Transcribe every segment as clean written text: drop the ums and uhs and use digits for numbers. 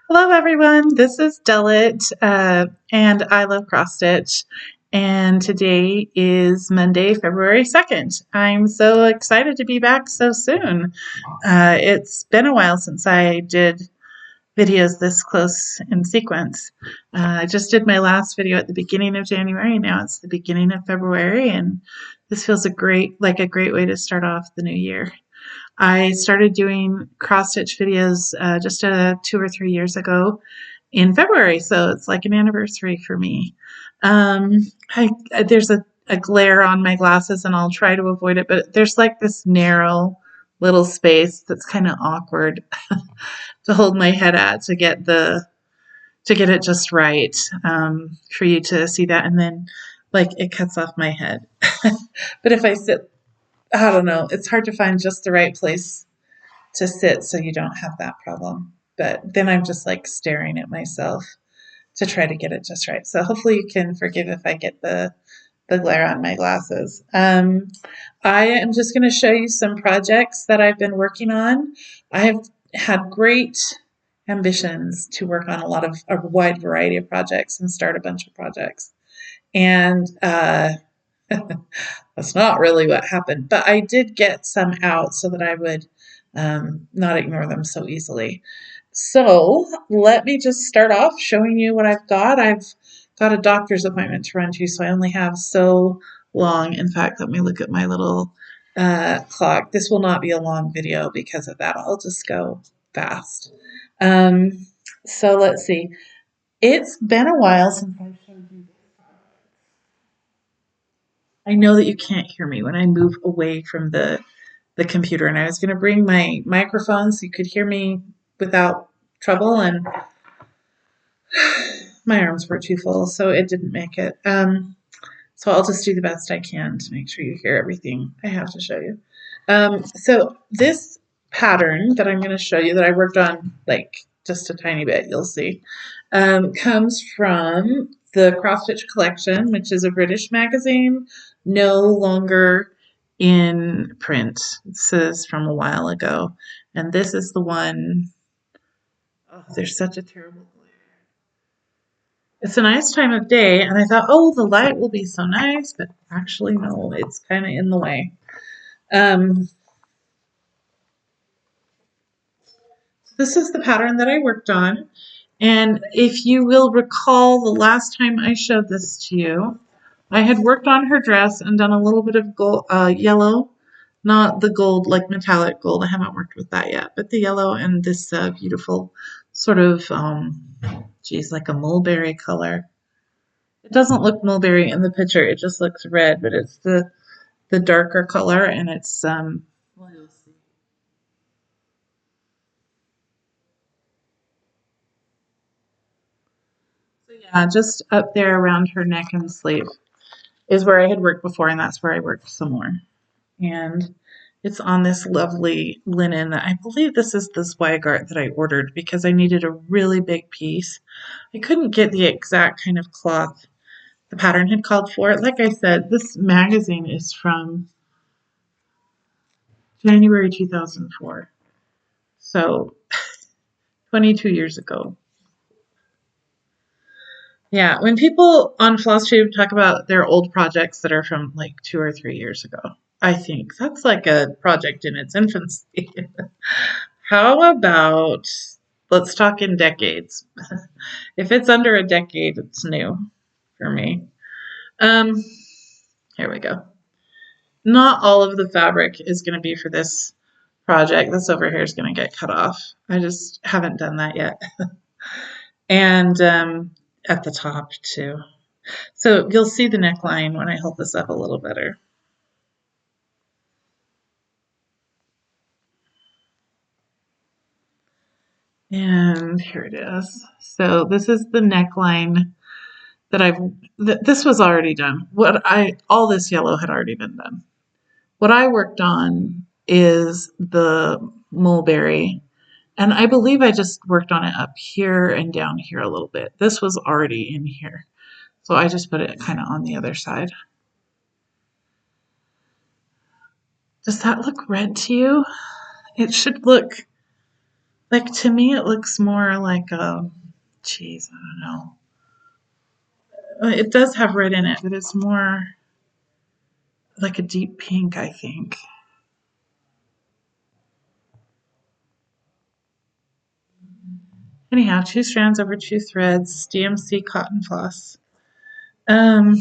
Hello, everyone. This is Delit, and I love cross stitch. And today is Monday, February 2nd. I'm so excited to be back so soon. It's been a while since I did videos this close in sequence. I just did my last video at the beginning of January. Now it's the beginning of February, and this feels like a great way to start off the new year. I started doing cross stitch videos just 2 or 3 years ago in February, so it's like an anniversary for me. Um, there's a glare on my glasses, and I'll try to avoid it, but there's like this narrow little space that's kind of awkward to hold my head at to get it just right for you to see that, and then like it cuts off my head. But if I sit, I don't know, it's hard to find just the right place to sit so you don't have that problem. But then I'm just like staring at myself to try to get it just right. So hopefully you can forgive if I get the glare on my glasses. I am just going to show you some projects that I've been working on. I have had great ambitions to work on a wide variety of projects and start a bunch of projects. And that's not really what happened, but I did get some out so that I would not ignore them so easily. So let me just start off showing you what I've got. I've got a doctor's appointment to run to, so I only have so long. In fact, let me look at my little clock. This will not be a long video because of that. I'll just go fast. Um, so let's see. It's been a while since I showed you. I know that you can't hear me when I move away from the computer, and I was going to bring my microphone so you could hear me without trouble, and my arms were too full, so it didn't make it. So I'll just do the best I can to make sure you hear everything I have to show you. So this pattern that I'm going to show you that I worked on like just a tiny bit, you'll see, comes from the Cross Stitch Collection, which is a British magazine, no longer in print. This is from a while ago. And this is the one, oh, there's such a terrible glare. It's a nice time of day, and I thought, oh, the light will be so nice, but actually, no, it's kind of in the way. This is the pattern that I worked on. And if you will recall, the last time I showed this to you, I had worked on her dress and done a little bit of gold, yellow, not the gold, like metallic gold. I haven't worked with that yet, but the yellow and this beautiful sort of, geez, like a mulberry color. It doesn't look mulberry in the picture. It just looks red, but it's the darker color, and it's well, you'll see. So yeah, just up there around her neck and sleeve is where I had worked before, and that's where I worked some more. And it's on this lovely linen. I believe this is the Zweigart that I ordered because I needed a really big piece. I couldn't get the exact kind of cloth the pattern had called for. Like I said, this magazine is from January 2004. So 22 years ago. Yeah, when people on Flosstube talk about their old projects that are from like 2 or 3 years ago, I think that's like a project in its infancy. How about let's talk in decades? If it's under a decade, it's new for me. Um, Here we go. Not all of the fabric is going to be for this project. This over here is going to get cut off. I just haven't done that yet. And at the top too. So you'll see the neckline when I hold this up a little better. And here it is. So this is the neckline that this was already done. All this yellow had already been done. What I worked on is the mulberry, and I believe I just worked on it up here and down here a little bit. This was already in here, so I just put it kind of on the other side. Does that look red to you? It should look Like, to me, it looks more like a, geez, I don't know. It does have red in it, but it's more like a deep pink, I think. Anyhow, 2 strands over 2 threads, DMC cotton floss. Um,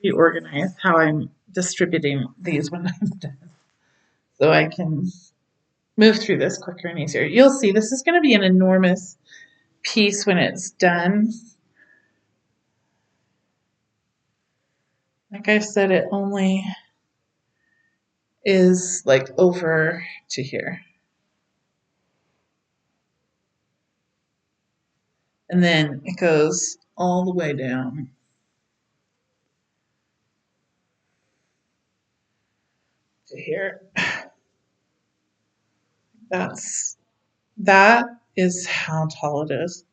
Reorganize how I'm distributing these when I'm done, so I can move through this quicker and easier. You'll see this is going to be an enormous piece when it's done. Like I said, it only is like over to here. And then it goes all the way down to here. That's that is how tall it is.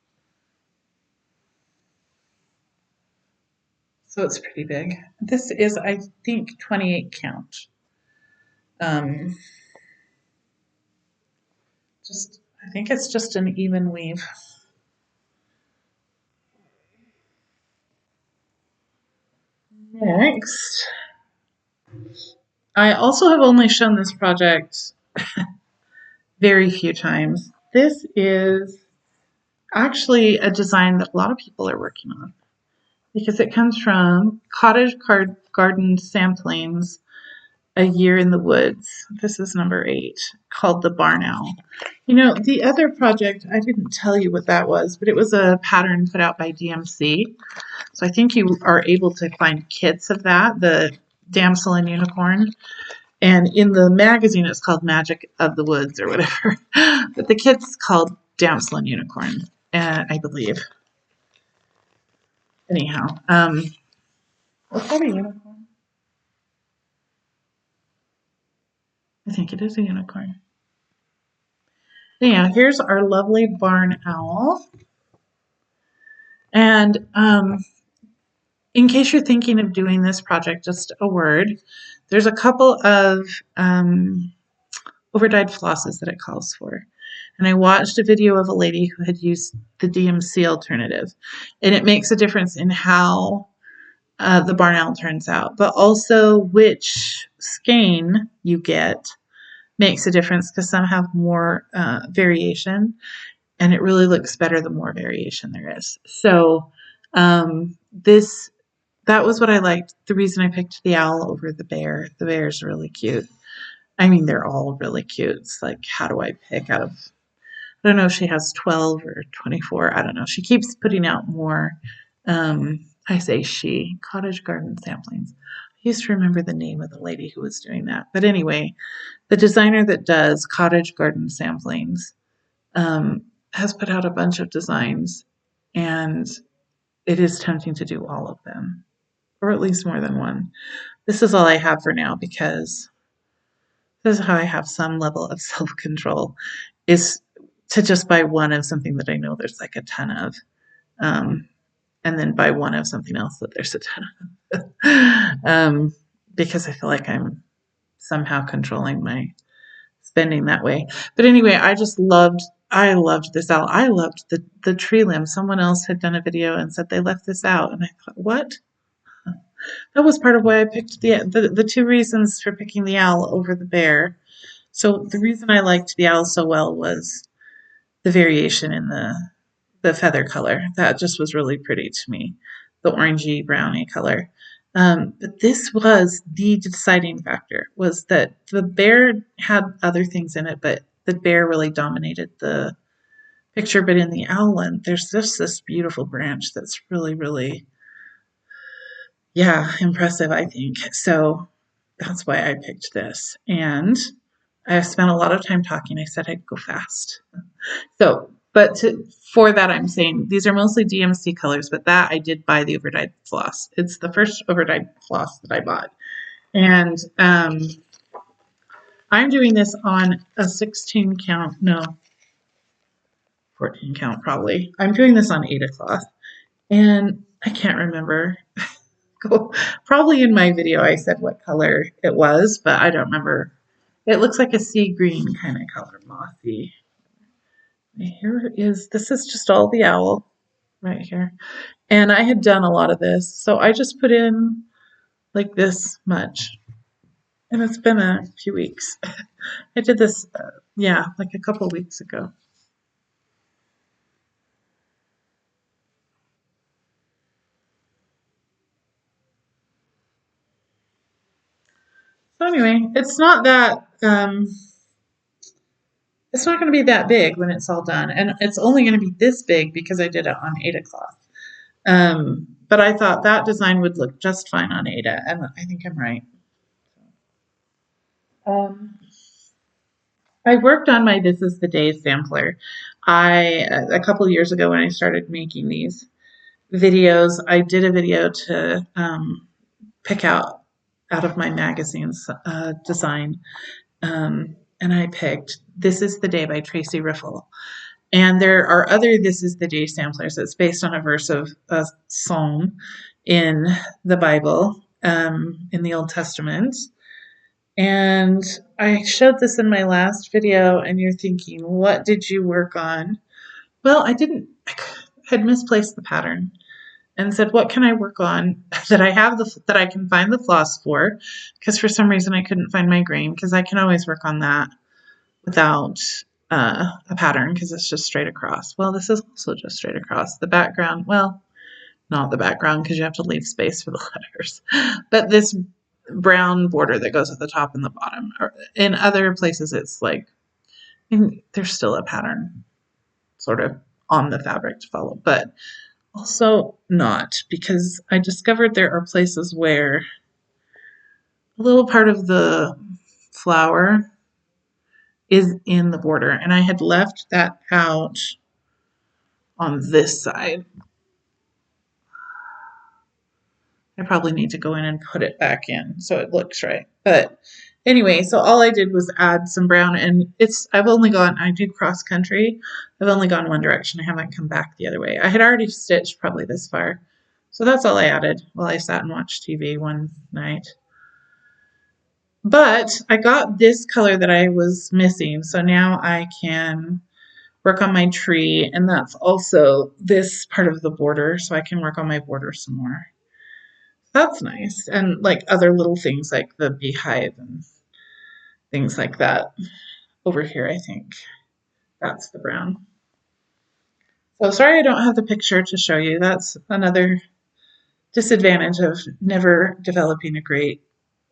So it's pretty big. This is, I think, 28 count. Um, just I think it's just an even weave. Next, I also have only shown this project very few times. This is actually a design that a lot of people are working on because it comes from Cottage Garden Samplings, A Year in the Woods. This is number 8, called The Barn Owl. You know, the other project, I didn't tell you what that was, but it was a pattern put out by DMC. So I think you are able to find kits of that, the Damsel and Unicorn. And in the magazine, it's called Magic of the Woods or whatever. But the kit's called Damsel and Unicorn, I believe. Anyhow, was that a unicorn? I think it is a unicorn. Anyhow, here's our lovely barn owl. And in case you're thinking of doing this project, just a word. There's a couple of overdyed flosses that it calls for. And I watched a video of a lady who had used the DMC alternative. And it makes a difference in how the barn owl turns out. But also which skein you get makes a difference because some have more variation. And it really looks better the more variation there is. So that was what I liked. The reason I picked the owl over the bear. The bear is really cute. I mean, they're all really cute. It's like, how do I pick out of, I don't know if she has 12 or 24. I don't know. She keeps putting out more. I say she, Cottage Garden Samplings. I used to remember the name of the lady who was doing that. But anyway, the designer that does Cottage Garden Samplings has put out a bunch of designs, and it is tempting to do all of them, or at least more than one. This is all I have for now because this is how I have some level of self-control, is to just buy one of something that I know there's like a ton of, um, and then buy one of something else that there's a ton of, because I feel like I'm somehow controlling my spending that way. But anyway, I loved this owl. I loved the tree limb. Someone else had done a video and said they left this out, and I thought, what? That was part of why I picked the 2 reasons for picking the owl over the bear. So the reason I liked the owl so well was the variation in the feather color. That just was really pretty to me, the orangey browny color. But this was the deciding factor, was that the bear had other things in it, but the bear really dominated the picture. But in the owl one, there's just this beautiful branch that's really, really, yeah, impressive, I think. So that's why I picked this. And I spent a lot of time talking. I said I'd go fast. So, for that, I'm saying these are mostly DMC colors, but that I did buy the overdyed floss. It's the first overdyed floss that I bought. And I'm doing this on a 16 count, no, 14 count probably. I'm doing this on Ada cloth. And I can't remember. Probably in my video I said what color it was, but I don't remember It looks like a sea green kind of color, mossy. This is just all the owl right here. And I had done a lot of this, so I just put in like this much. And it's been a few weeks. I did this, yeah, like a couple weeks ago. So anyway, it's not going to be that big when it's all done, and it's only going to be this big because I did it on Ada cloth. But I thought that design would look just fine on Ada, and I think I'm right. Um, I worked on my This Is the Day sampler. A couple years ago when I started making these videos, I did a video to pick out of my magazine's design. And I picked This Is the Day by Tracy Riffle. And there are other This Is the Day samplers. It's based on a verse of a psalm in the Bible, in the Old Testament. And I showed this in my last video, and you're thinking, what did you work on? Well, I had misplaced the pattern and said, what can I work on that I can find the floss for? Because for some reason I couldn't find my grain, because I can always work on that without a pattern because it's just straight across. Well, this is also just straight across. The background, well, not the background because you have to leave space for the letters, but this brown border that goes at the top and the bottom. In other places, it's like there's still a pattern sort of on the fabric to follow, but also not, because I discovered there are places where a little part of the flower is in the border, and I had left that out on this side. I probably need to go in and put it back in so it looks right. But anyway, so all I did was add some brown, and I do cross country. I've only gone one direction. I haven't come back the other way. I had already stitched probably this far. So that's all I added while I sat and watched TV one night. But I got this color that I was missing, so now I can work on my tree, and that's also this part of the border, so I can work on my border some more. That's nice. And like other little things like the beehive and things like that. Over here, I think that's the brown. So sorry I don't have the picture to show you. That's another disadvantage of never developing a great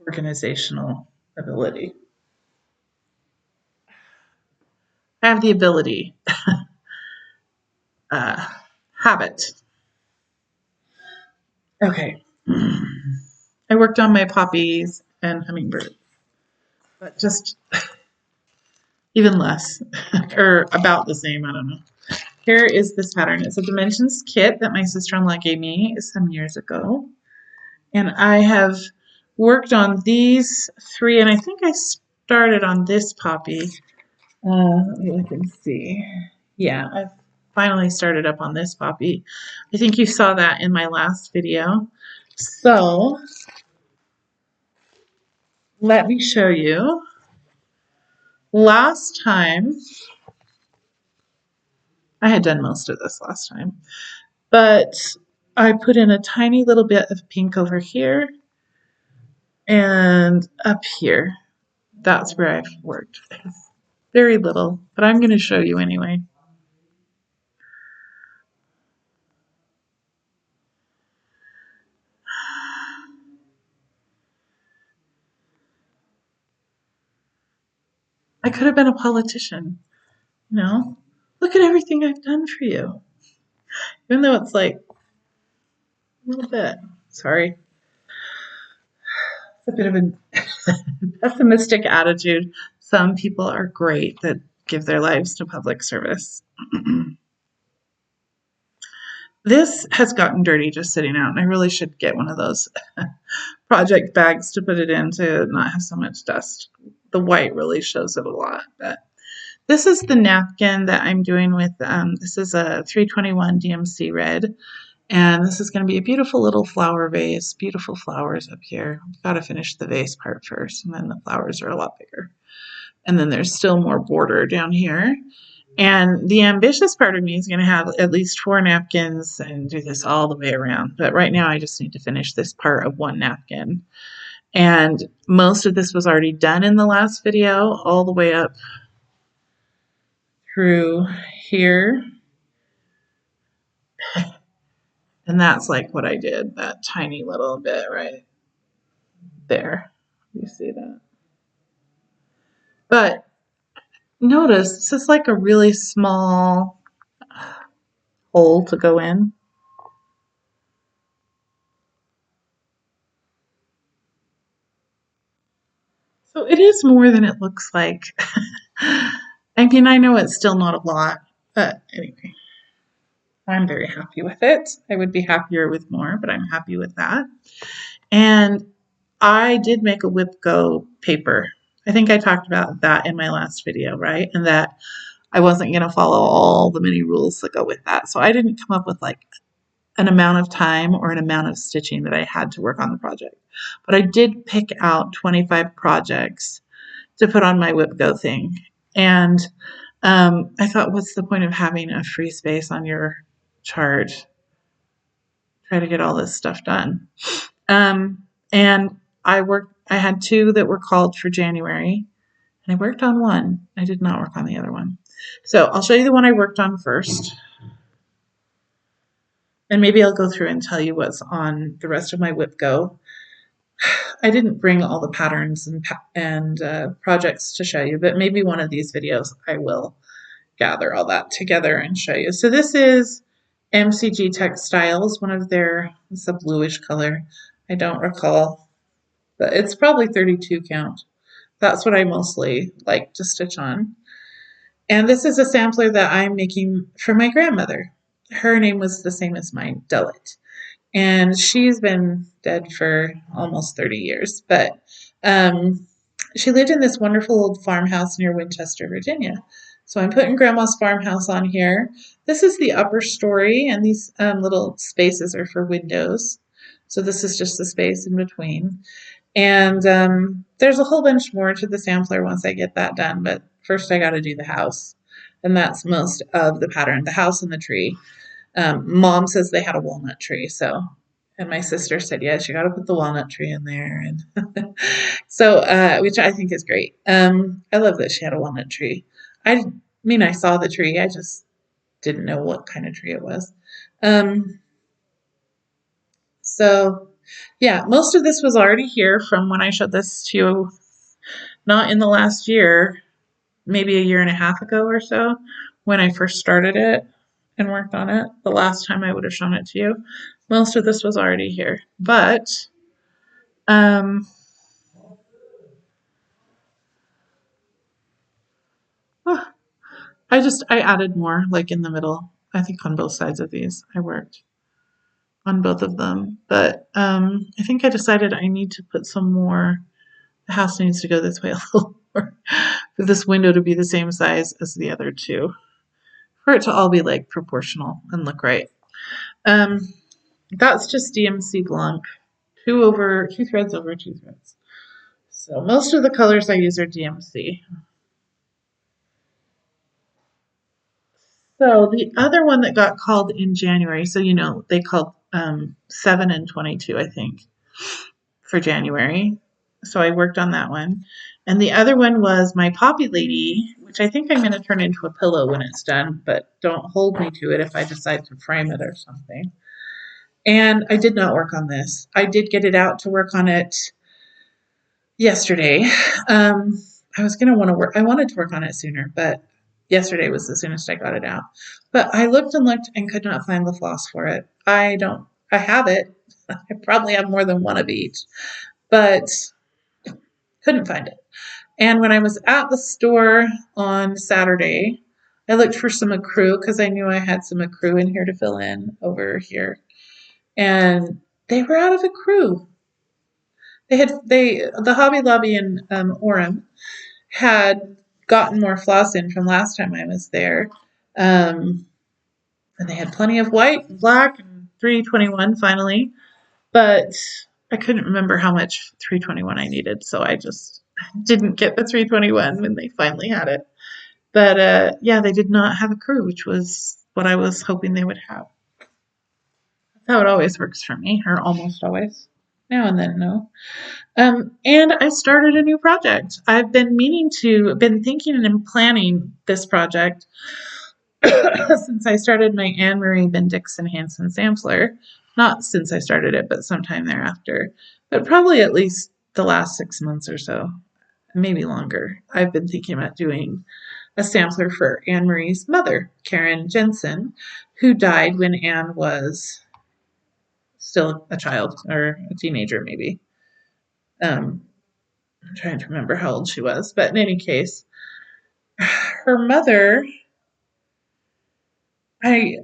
organizational ability. I have the ability, uh, habit. Okay. I worked on my poppies and hummingbirds, but just even less, or about the same, I don't know. Here is this pattern. It's a dimensions kit that my sister-in-law gave me some years ago. And I have worked on these three, and I think I started on this poppy. Let me look and see. Yeah, I've finally started up on this poppy. I think you saw that in my last video. So let me show you. Last time, I had done most of this last time, but I put in a tiny little bit of pink over here and up here. That's where I've worked. Very little, but I'm going to show you anyway. I could have been a politician, you know? Look at everything I've done for you. Even though it's like a little bit. Sorry. It's a bit of a pessimistic attitude. Some people are great that give their lives to public service. This has gotten dirty just sitting out, and I really should get one of those project bags to put it in to not have so much dust. The white really shows it a lot. But this is the napkin that I'm doing with, this is a 321 DMC red, and this is going to be a beautiful little flower vase, beautiful flowers up here. I've got to finish the vase part first, and then the flowers are a lot bigger. And then there's still more border down here. And the ambitious part of me is going to have at least 4 napkins and do this all the way around. But right now I just need to finish this part of 1 napkin. And most of this was already done in the last video, all the way up through here. And that's like what I did, that tiny little bit right there. You see that? But notice this is like a really small hole to go in. So it is more than it looks like. I mean, I know it's still not a lot, but anyway, I'm very happy with it. I would be happier with more, but I'm happy with that. And I did make a WIPGO paper. I think I talked about that in my last video, right? And that I wasn't going to follow all the many rules that go with that. So I didn't come up with like an amount of time or an amount of stitching that I had to work on the project. But I did pick out 25 projects to put on my WIPGO thing. And I thought, what's the point of having a free space on your chart? Try to get all this stuff done. And I had 2 that were called for January, and I worked on one. I did not work on the other one. So I'll show you the one I worked on first. And maybe I'll go through and tell you what's on the rest of my WIPGO. I didn't bring all the patterns and projects to show you, but maybe one of these videos I will gather all that together and show you. So this is MCG Textiles, one of their, it's a bluish color. I don't recall, but it's probably 32 count. That's what I mostly like to stitch on. And this is a sampler that I'm making for my grandmother. Her name was the same as mine, Dullet. And she's been dead for almost 30 years, but she lived in this wonderful old farmhouse near Winchester, Virginia. So I'm putting Grandma's farmhouse on here. This is the upper story, and these little spaces are for windows. So this is just the space in between. And there's a whole bunch more to the sampler once I get that done, but first I got to do the house. And that's most of the pattern, the house and the tree. Mom says they had a walnut tree, so, and my sister said, yes, you got to put the walnut tree in there, and so, which I think is great. I love that she had a walnut tree. I mean, I saw the tree, I just didn't know what kind of tree it was. So, yeah, most of this was already here from when I showed this to you, not in the last year, maybe a year and a half ago or so, when I first started it and worked on it. The last time I would have shown it to you. Most of this was already here. But oh, I added more like in the middle. I think on both sides of these I worked on both of them. But I think I decided I need to put some more. The house needs to go this way a little more for this window to be the same size as the other 2. For it to all be like proportional and look right. That's just DMC Blanc. 2 threads over 2 threads. So most of the colors I use are DMC. So the other one that got called in January, so you know, they called 7 and 22, I think, for January. So I worked on that one. And the other one was my Poppy Lady, which I think I'm going to turn into a pillow when it's done, but don't hold me to it if I decide to frame it or something. And I did not work on this. I did get it out to work on it yesterday. I was going to want to work, I wanted to work on it sooner, but yesterday was the soonest I got it out. But I looked and looked and could not find the floss for it. I have it. I probably have more than one of each, but couldn't find it. And when I was at the store on Saturday, I looked for some ecru because I knew I had some ecru in here to fill in over here. And they were out of ecru. The Hobby Lobby in Orem had gotten more floss in from last time I was there. And they had plenty of white and black and 321 finally. But I couldn't remember how much 321 I needed, so I just didn't get the 321 when they finally had it. But yeah, they did not have a crew, which was what I was hoping they would have. That's how it always works for me, or almost always. Now and then, no. And I started a new project. I've been been thinking and planning this project since I started my Anne Marie Bendixson Hansen sampler. Not since I started it, but sometime thereafter. But probably at least the last 6 months or so, maybe longer. I've been thinking about doing a sampler for Anne Marie's mother, Karen Jensen, who died when Anne was still a child or a teenager, maybe. I'm trying to remember how old she was, but in any case, her mother, I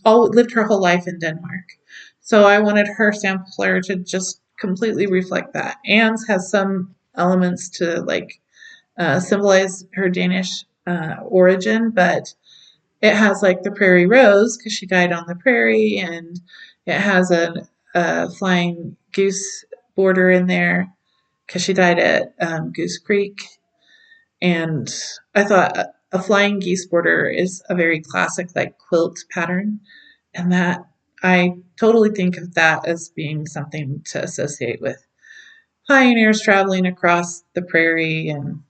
lived her whole life in Denmark, so I wanted her sampler to just completely reflect that. Anne's has some elements to like symbolize her Danish origin, but it has like the prairie rose because she died on the prairie, and it has a flying goose border in there because she died at Goose Creek. And I thought a flying geese border is a very classic like quilt pattern, and that I totally think of that as being something to associate with pioneers traveling across the prairie and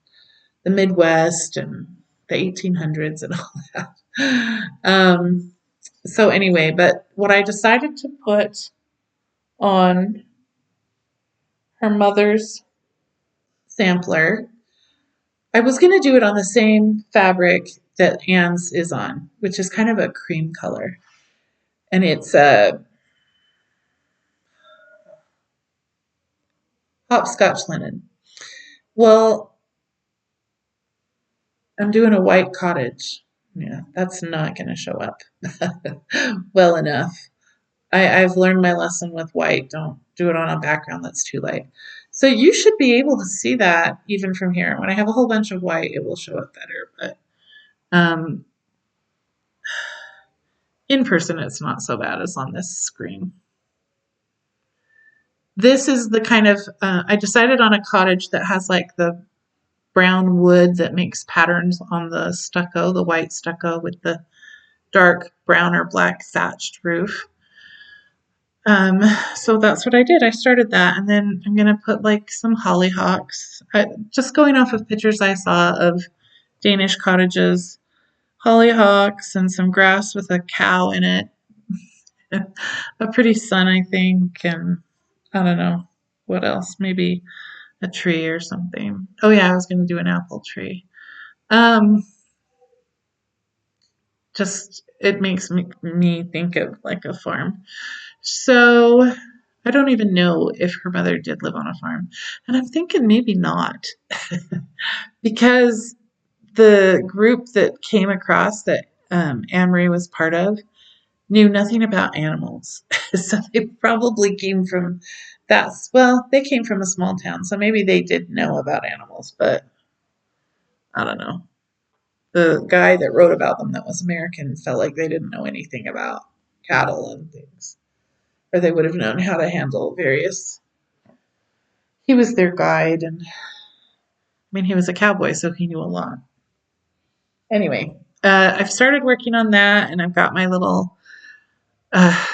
the Midwest and the 1800s and all that. So anyway, but what I decided to put on her mother's sampler, I was going to do it on the same fabric that Anne's is on, which is kind of a cream color. And it's a hopscotch linen. Well, I'm doing a white cottage. Yeah, that's not going to show up well enough. I've learned my lesson with white. Don't do it on a background that's too light. So you should be able to see that even from here. When I have a whole bunch of white, it will show up better. But um, in person, it's not so bad as on this screen. This is the kind of, I decided on a cottage that has like the brown wood that makes patterns on the stucco, the white stucco with the dark brown or black thatched roof. Um, so that's what I did. I started that, and then I'm gonna put like some hollyhocks. Just going off of pictures I saw of Danish cottages, hollyhocks and some grass with a cow in it. A pretty sun, I think, and I don't know what else. Maybe a tree or something. Oh yeah, I was gonna do an apple tree. Um, just it makes me think of like a farm. So I don't even know if her mother did live on a farm. And I'm thinking maybe not, because the group that came across that Anne Marie was part of knew nothing about animals. So they probably came from well, they came from a small town, so maybe they did know about animals, but I don't know. The guy that wrote about them that was American felt like they didn't know anything about cattle and things, or they would have known how to handle various. He was their guide, and I mean, he was a cowboy, so he knew a lot. Anyway, I've started working on that, and I've got my little uh,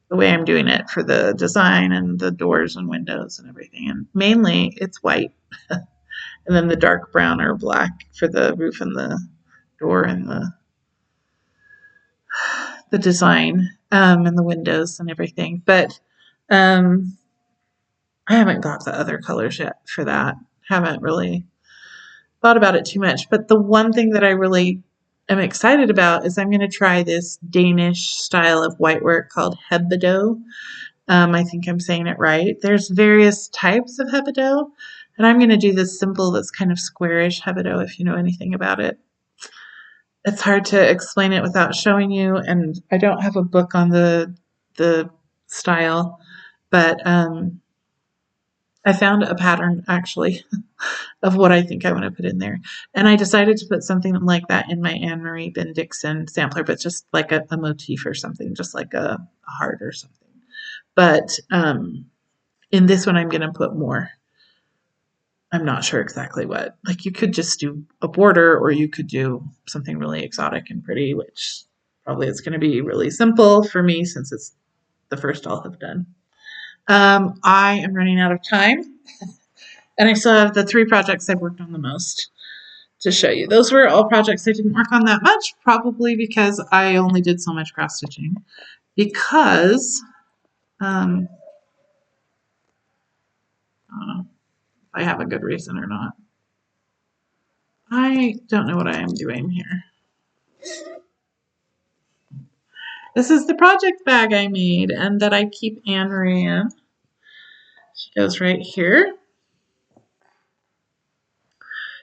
the way I'm doing it for the design and the doors and windows and everything. And mainly, it's white, and then the dark brown or black for the roof and the door and the design and the windows and everything. But um, I haven't got the other colors yet for that. Haven't really thought about it too much. But the one thing that I really am excited about is I'm going to try this Danish style of whitework called hebbedo. I think I'm saying it right. There's various types of hebbedo, and I'm going to do this simple that's kind of squarish hebbedo if you know anything about it. It's hard to explain it without showing you, and I don't have a book on the style, but I found a pattern actually of what I think I want to put in there. And I decided to put something like that in my Anne Marie Bendixson sampler, but just like a motif or something, just like a heart or something. But in this one, I'm going to put more. I'm not sure exactly what. Like you could just do a border or you could do something really exotic and pretty, which probably is going to be really simple for me since it's the first I'll have done. I am running out of time and I still have the 3 projects I've worked on the most to show you. Those were all projects I didn't work on that much, probably because I only did so much cross stitching. Because I don't know if I have a good reason or not. I don't know what I am doing here. This is the project bag I made and that I keep Anne Marie in. She goes right here.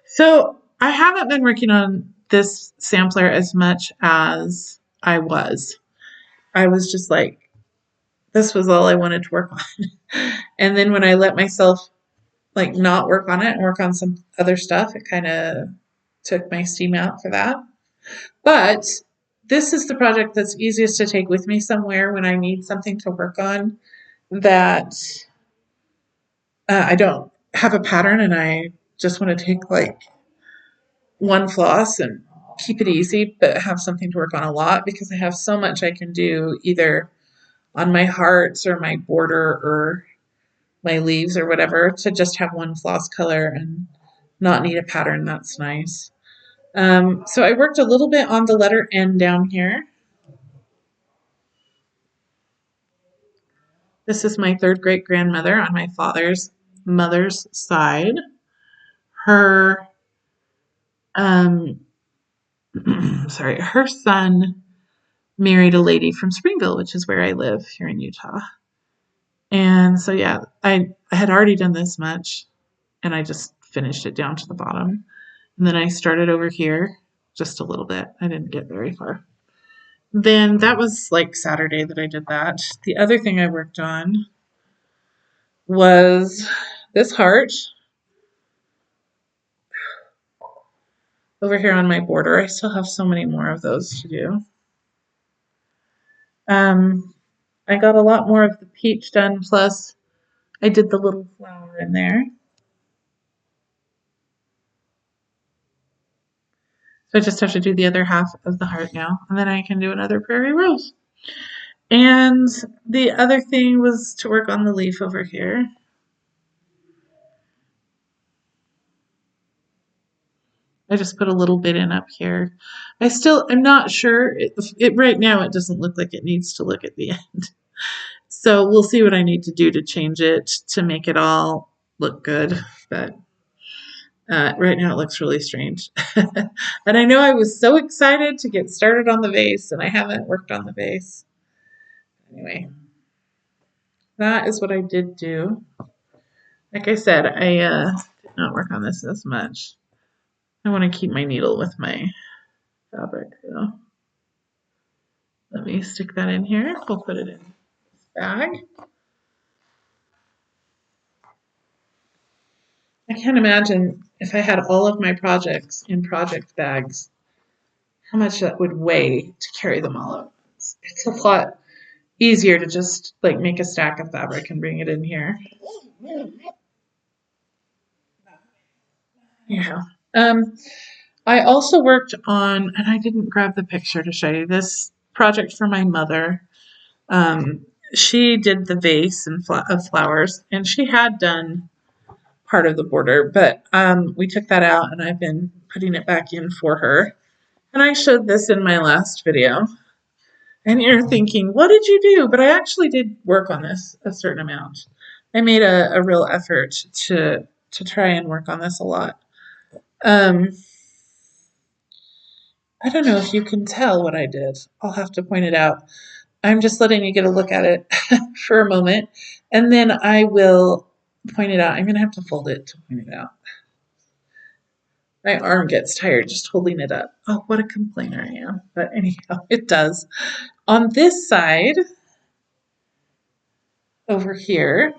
So I haven't been working on this sampler as much as I was. I was just like, this was all I wanted to work on. And then when I let myself like not work on it and work on some other stuff, it kind of took my steam out for that. But this is the project that's easiest to take with me somewhere when I need something to work on that I don't have a pattern and I just want to take like one floss and keep it easy, but have something to work on a lot because I have so much I can do either on my hearts or my border or my leaves or whatever to just have one floss color and not need a pattern. That's nice. So I worked a little bit on the letter N down here. This is my 3rd great grandmother on my father's mother's side. Her, her son married a lady from Springville, which is where I live here in Utah. And so, yeah, I had already done this much and I just finished it down to the bottom. And then I started over here just a little bit. I didn't get very far. Then that was like Saturday that I did that. The other thing I worked on was this heart over here on my border. I still have so many more of those to do. I got a lot more of the peach done, plus I did the little flower in there. So I just have to do the other half of the heart now, and then I can do another prairie rose. And the other thing was to work on the leaf over here. I just put a little bit in up here. I'm not sure. Right now it doesn't look like it needs to look at the end. So we'll see what I need to do to change it to make it all look good. But right now it looks really strange. And I know I was so excited to get started on the vase and I haven't worked on the vase. Anyway, that is what I did do. Like I said, I did not work on this as much. I want to keep my needle with my fabric. So let me stick that in here. We'll put it in this bag. I can't imagine if I had all of my projects in project bags, how much that would weigh to carry them all at once. It's a lot easier to just like make a stack of fabric and bring it in here. Yeah. I also worked on, and I didn't grab the picture to show you this project for my mother. She did the vase and of flowers, and she had done part of the border, but we took that out, and I've been putting it back in for her. And I showed this in my last video. And you're thinking, what did you do? But I actually did work on this a certain amount. I made a real effort to try and work on this a lot. I don't know if you can tell what I did. I'll have to point it out. I'm just letting you get a look at it for a moment, and then I will point it out. I'm going to have to fold it to point it out. My arm gets tired just holding it up. Oh, what a complainer I am. But anyhow, it does. On this side, over here,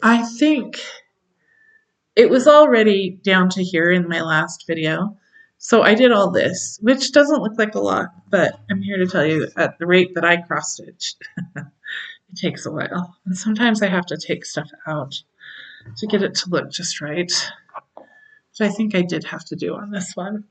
I think it was already down to here in my last video. So I did all this, which doesn't look like a lot, but I'm here to tell you at the rate that I cross stitched, It takes a while. And sometimes I have to take stuff out to get it to look just right, which I think I did have to do on this one.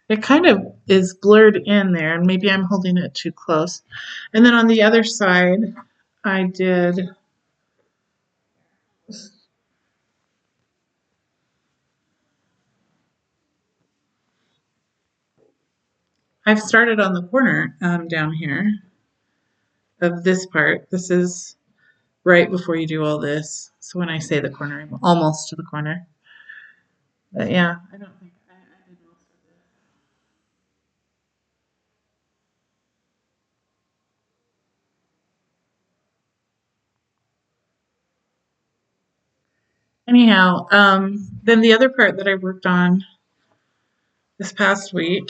It kind of is blurred in there, and maybe I'm holding it too close. And then on the other side, I did I've started on the corner down here of this part. This is right before you do all this. So when I say the corner, I'm almost to the corner. But yeah, I don't think I did most of this. Anyhow, then the other part that I worked on this past week,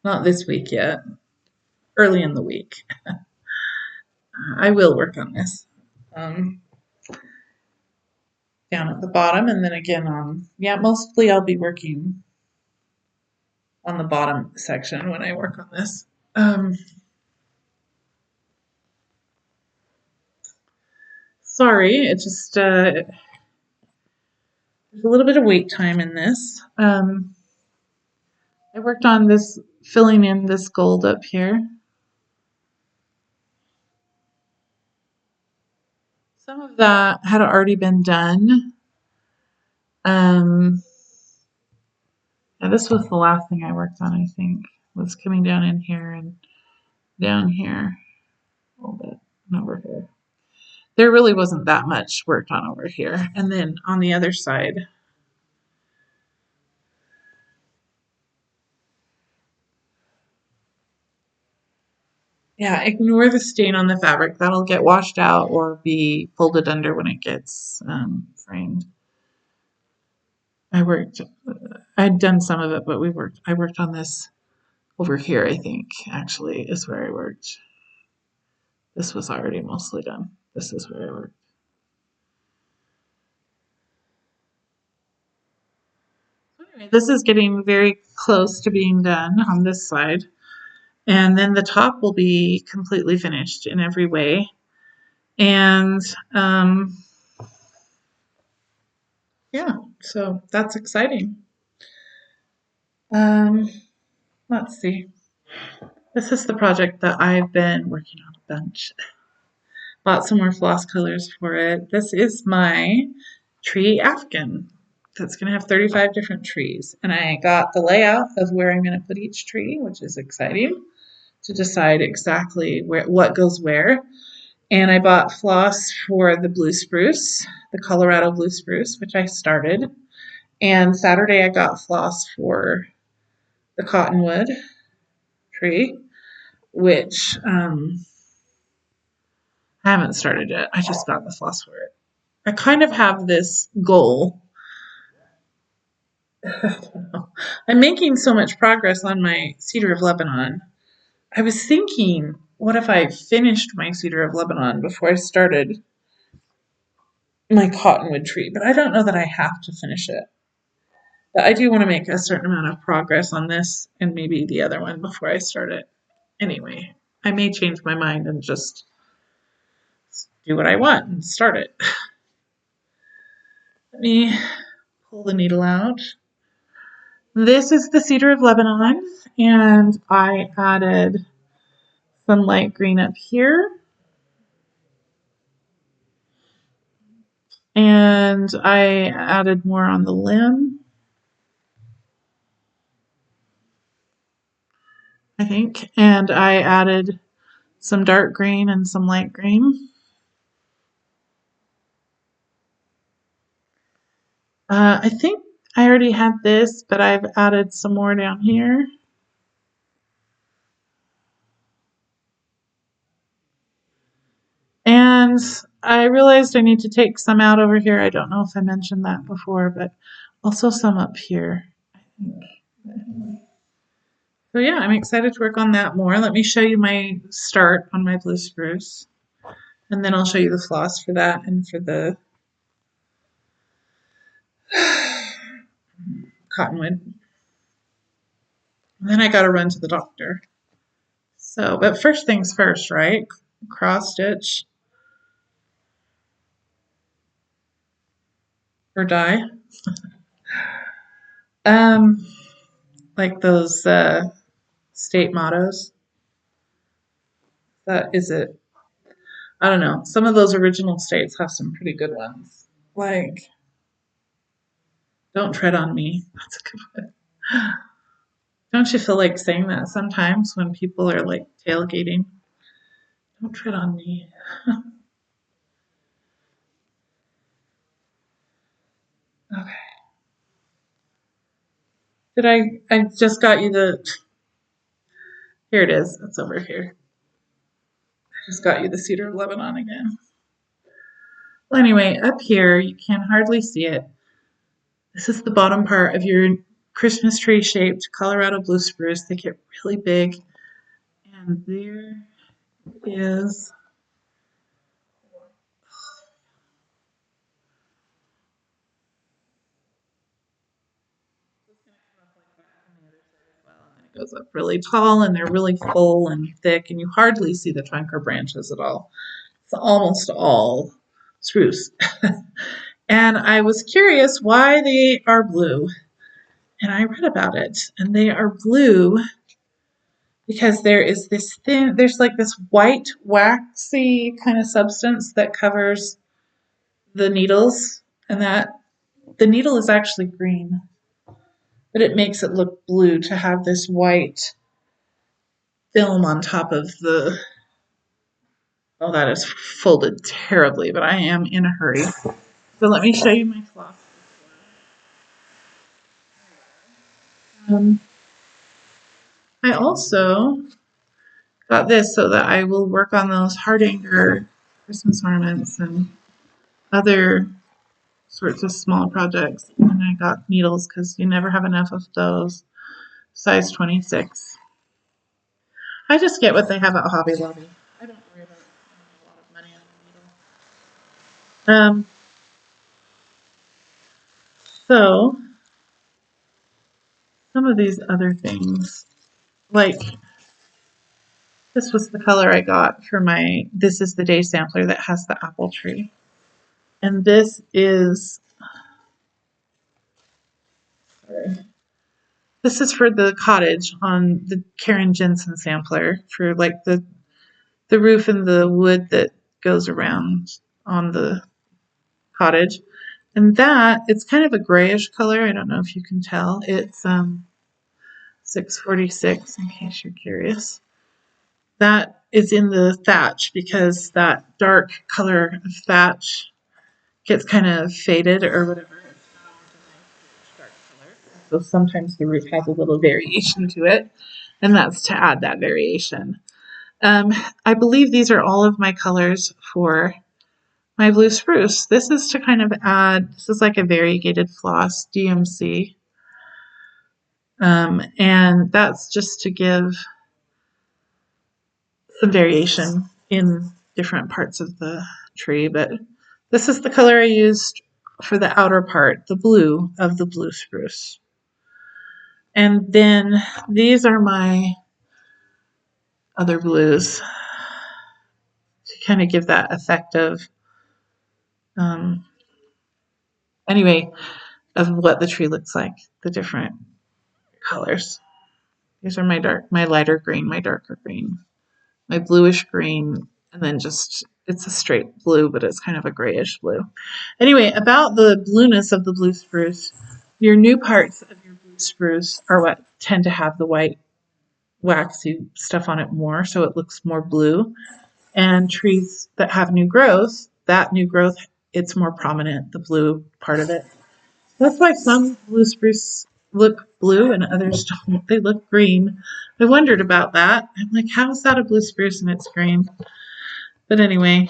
not this week yet, early in the week, I will work on this. Um, Down at the bottom and then again on, yeah, mostly I'll be working on the bottom section when I work on this. Sorry, it just, there's a little bit of wait time in this. I worked on this, filling in this gold up here. Some of that had already been done. Um, yeah, this was the last thing I worked on, I think, was coming down in here and down here a little bit and over here. There really wasn't that much worked on over here. And then on the other side, yeah, ignore the stain on the fabric. That'll get washed out or be folded under when it gets framed. I worked, I'd done some of it, but I worked on this over here, I think, actually, is where I worked. This was already mostly done. This is where I worked. Anyway, this is getting very close to being done on this side. And then the top will be completely finished in every way. And yeah, so that's exciting. Um, let's see. This is the project that I've been working on a bunch. Bought some more floss colors for it. This is my tree afghan. That's going to have 35 different trees. And I got the layout of where I'm going to put each tree, which is exciting to decide exactly what goes where. And I bought floss for the blue spruce, the Colorado blue spruce, which I started. And Saturday I got floss for the cottonwood tree, which I haven't started yet. I just got the floss for it. I kind of have this goal. I'm making so much progress on my Cedar of Lebanon. I was thinking, what if I finished my Cedar of Lebanon before I started my cottonwood tree? But I don't know that I have to finish it. But I do want to make a certain amount of progress on this and maybe the other one before I start it. Anyway, I may change my mind and just do what I want and start it. Let me pull the needle out. This is the Cedar of Lebanon, and I added some light green up here. And I added more on the limb, I think. And I added some dark green and some light green. I think I already had this, but I've added some more down here. And I realized I need to take some out over here. I don't know if I mentioned that before, but also some up here, I think. So yeah, I'm excited to work on that more. Let me show you my start on my blue spruce. And then I'll show you the floss for that and for the cottonwood. And then I gotta run to the doctor. So, but first things first, right? Cross stitch or die. Um, like those state mottos. That is it. I don't know. Some of those original states have some pretty good ones. Like, don't tread on me. That's a good one. Don't you feel like saying that sometimes when people are like tailgating? Don't tread on me. Okay. I just got you the, here it is. It's over here. I just got you the Cedar of Lebanon again. Well, anyway, up here, you can hardly see it. This is the bottom part of your Christmas tree shaped Colorado blue spruce. They get really big. And there is, it goes up really tall and they're really full and thick, and you hardly see the trunk or branches at all. It's almost all spruce. And I was curious why they are blue. And I read about it. And they are blue because there is this thin, there's like this white, waxy kind of substance that covers the needles. And that the needle is actually green, but it makes it look blue to have this white film on top of the. Oh, that is folded terribly, but I am in a hurry. So let me show you my floss. Um, I also got this so that I will work on those Hardanger Christmas ornaments and other sorts of small projects. And I got needles because you never have enough of those. Size 26. I just get what they have at Hobby Lobby. I don't worry about spending a lot of money on a needle. So some of these other things, like this was the color I got for my This Is the Day sampler that has the apple tree. And this is, this is for the cottage on the Karen Jensen sampler for like the roof and the wood that goes around on the cottage. And that, it's kind of a grayish color. I don't know if you can tell. It's 646 in case you're curious. That is in the thatch because that dark color of thatch gets kind of faded or whatever. So sometimes the roof has a little variation to it, and that's to add that variation. I believe these are all of my colors for my blue spruce. This is to kind of add, this is like a variegated floss, DMC. And that's just to give some variation in different parts of the tree. But this is the color I used for the outer part, the blue of the blue spruce. And then these are my other blues to kind of give that effect of, anyway, of what the tree looks like, the different colors. These are my lighter green, my darker green, my bluish green, and then just, it's a straight blue, but it's kind of a grayish blue. Anyway, about the blueness of the blue spruce, your new parts of your blue spruce are what tend to have the white waxy stuff on it more, so it looks more blue. And trees that have new growth, that new growth, it's more prominent, the blue part of it. That's why some blue spruce look blue and others don't. They look green. I wondered about that. I'm like, how is that a blue spruce and it's green? But anyway,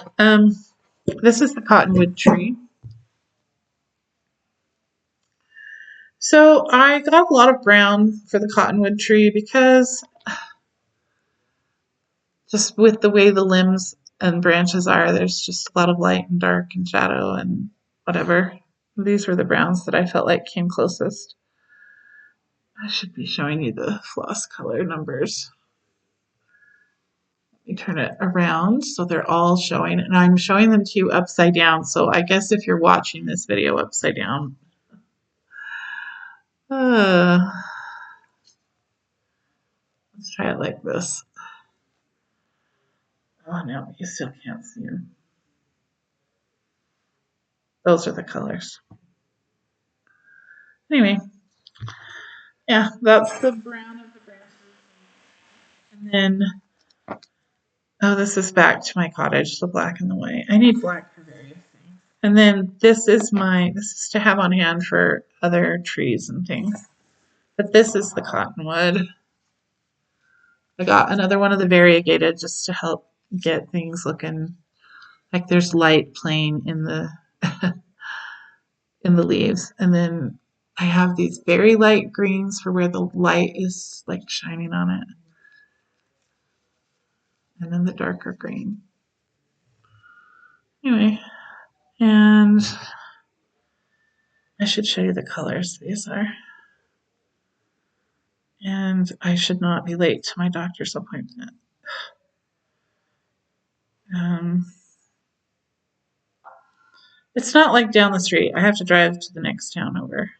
this is the cottonwood tree. So I got a lot of brown for the cottonwood tree because just with the way the limbs and branches are. There's just a lot of light and dark and shadow and whatever. These were the browns that I felt like came closest. I should be showing you the floss color numbers. Let me turn it around so they're all showing, and I'm showing them to you upside down. So I guess if you're watching this video upside down, let's try it like this. Oh no, you still can't see them. Those are the colors. Anyway, yeah, that's the brown of the branches. And then, oh, this is back to my cottage, the black and the white. I need black for various things. And then this is to have on hand for other trees and things. But this is the cottonwood. I got another one of the variegated just to help get things looking like there's light playing in the in the leaves. And then I have these very light greens for where the light is like shining on it. And then the darker green. Anyway, and I should show you the colors these are. And I should not be late to my doctor's appointment. It's not like down the street. I have to drive to the next town over.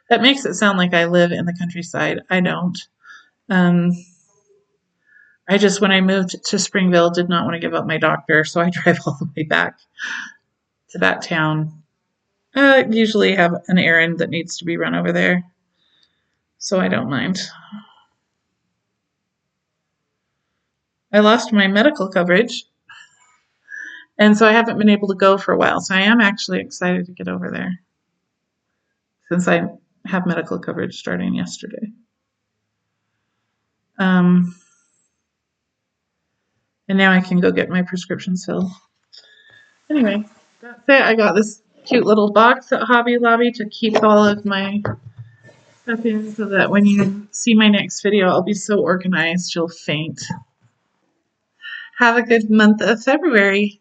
That makes it sound like I live in the countryside. I don't. I just, when I moved to Springville, did not want to give up my doctor, so I drive all the way back to that town. I usually have an errand that needs to be run over there, so I don't mind. I lost my medical coverage, and so I haven't been able to go for a while, so I am actually excited to get over there since I have medical coverage starting yesterday. And now I can go get my prescriptions filled. Anyway, that's it. I got this cute little box at Hobby Lobby to keep all of my stuff in so that when you see my next video, I'll be so organized you'll faint. Have a good month of February.